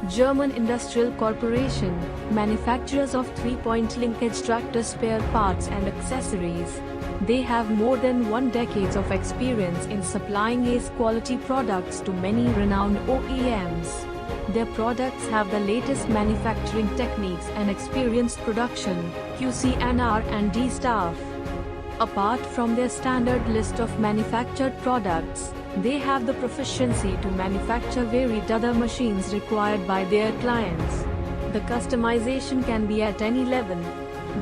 German Industrial Corporation, manufacturers of three-point linkage tractor spare parts and accessories. They have more than 1 decade of experience in supplying ace-quality products to many renowned OEMs. Their products have the latest manufacturing techniques and experienced production, QC and R&D staff. Apart from their standard list of manufactured products, they have the proficiency to manufacture varied other machines required by their clients. The customization can be at any level.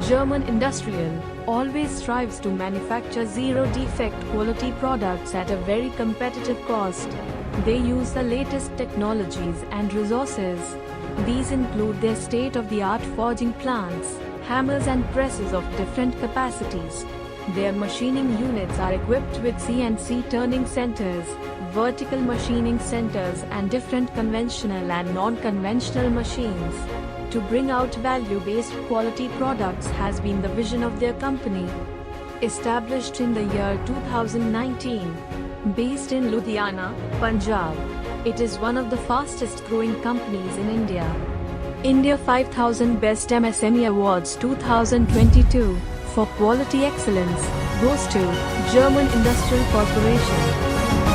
German Industrial always strives to manufacture zero defect quality products at a very competitive cost. They use the latest technologies and resources. These include their state-of-the-art forging plants, hammers and presses of different capacities. Their machining units are equipped with CNC Turning Centers, vertical machining centers and different conventional and non-conventional machines. To bring out value-based quality products has been the vision of their company. Established in the year 2019, based in Ludhiana, Punjab, it is one of the fastest growing companies in India. India 5000 Best MSME Awards 2022 for quality excellence goes to German Industrial Corporation.